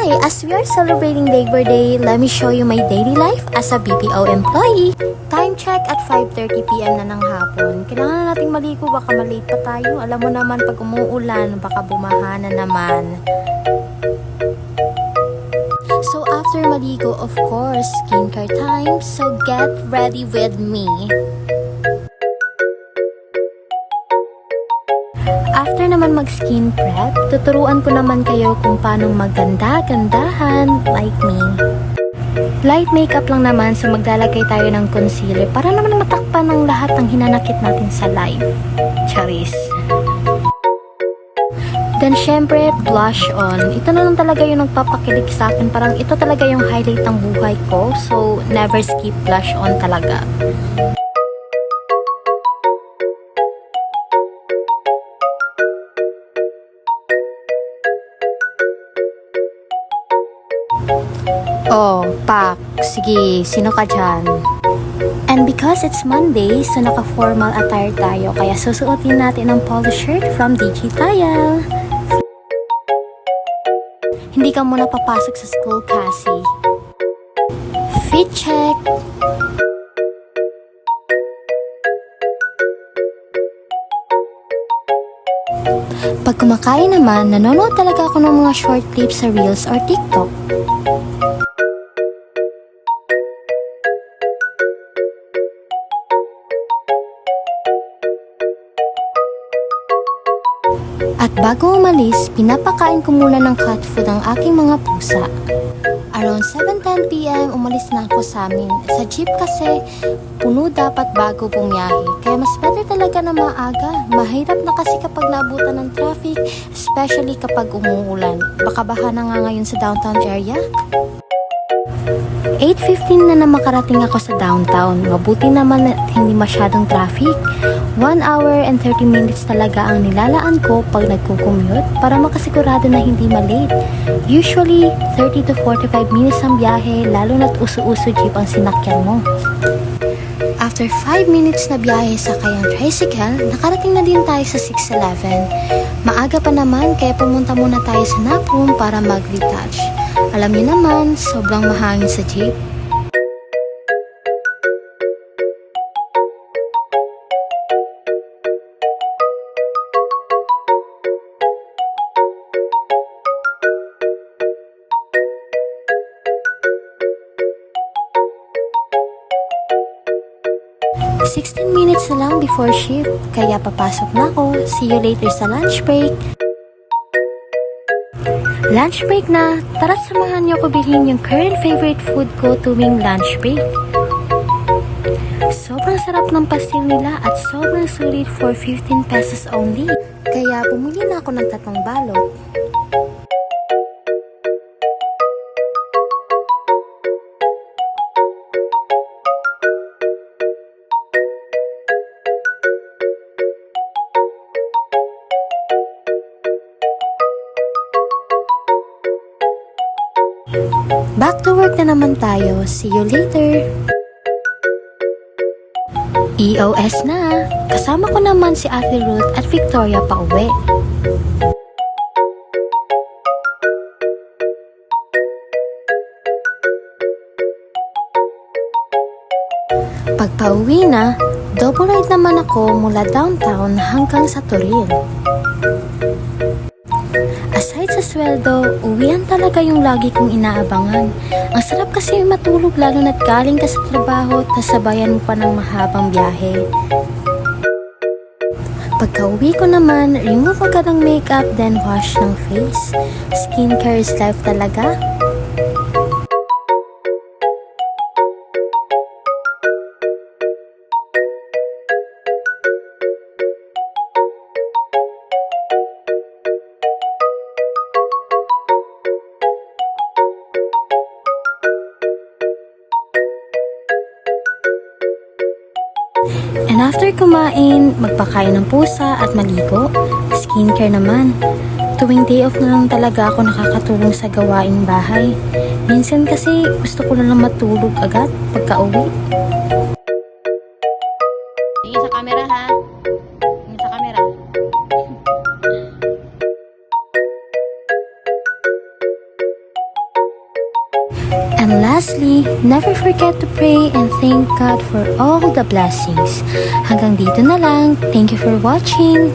Hi! As we are celebrating Labor Day, let me show you my daily life as a BPO employee. Time check at 5:30 PM na ng hapon. Kailangan na nating maligo, baka malate pa tayo. Alam mo naman pag umuulan, baka bumaha na naman. So after maligo, of course, skincare time. So get ready with me. After naman mag-skin prep, tuturuan ko naman kayo kung paano maganda-gandahan like me. Light makeup lang naman, so maglalagay tayo ng concealer para naman matakpan ng lahat ng hinanakit natin sa life. Charis. Then syempre, blush on. Ito na lang talaga yung nagpapakilig sa akin. Parang ito talaga yung highlight ng buhay ko. So, never skip blush on talaga. Oh, pak. Sige, sino ka dyan? And because it's Monday, so naka-formal attire tayo. Kaya susuotin natin ang polo shirt from Digitile. Hindi ka muna papasok sa school, Cassie. Fit check. Pag kumakain naman, nanonood talaga ako ng mga short clips sa Reels or TikTok. At bago umalis, pinapakain ko muna ng cat food ang aking mga pusa. Around 7:10 PM, umalis na ako sa amin. Sa jeep kasi, puno dapat bago bumiyahe. Kaya mas better talaga na maaga. Mahirap na kasi kapag naabutan ng traffic, especially kapag umuulan. Baka baha na nga ngayon sa downtown area. 8:15 na makarating ako sa downtown. Mabuti naman at hindi masyadong traffic. 1 hour and 30 minutes talaga ang nilalaan ko pag nagko-commute para makasigurado na hindi malate. Usually, 30 to 45 minutes ang biyahe, lalo na't uso-uso jeep ang sinakyan mo. After 5 minutes na biyahe sa kayang tricycle, nakarating na din tayo sa 6-Eleven. Maaga pa naman kaya pumunta muna tayo sa Napum para mag-retouch. Alam niyo naman, sobrang mahangin sa jeep. Sixteen minutes na lang before shift, kaya papasok na ako. See you later sa lunch break. Lunch break na, tara samahan niyo ko bilhin yung current favorite food ko tuwing lunch break. Sobrang sarap ng pastil nila at sobrang sulit for 15 pesos only. Kaya bumili na ako ng 3 balot. Back to work na naman tayo. See you later. EOS na. Kasama ko naman si Ate Ruth at Victoria pa uwi. Pag pauwi na, double ride naman ako mula downtown hanggang sa Toril. Aside sa sweldo, uwian talaga yung lagi kong inaabangan. Ang sarap kasi matulog lalo na't galing ka sa trabaho tas sabayan mo pa ng mahabang biyahe. Pagka uwi ko naman, remove agad ang makeup then wash ng face. Skincare is life talaga. And after kumain, magpakain ng pusa at maligo, skincare naman. Tuwing day off na lang talaga ako nakakatulong sa gawaing bahay. Minsan kasi gusto ko na lang matulog agad pagka uwi. Tingin sa camera ha. Tingin sa camera. And lastly, never forget to pray and thank God for all the blessings. Hanggang dito na lang. Thank you for watching.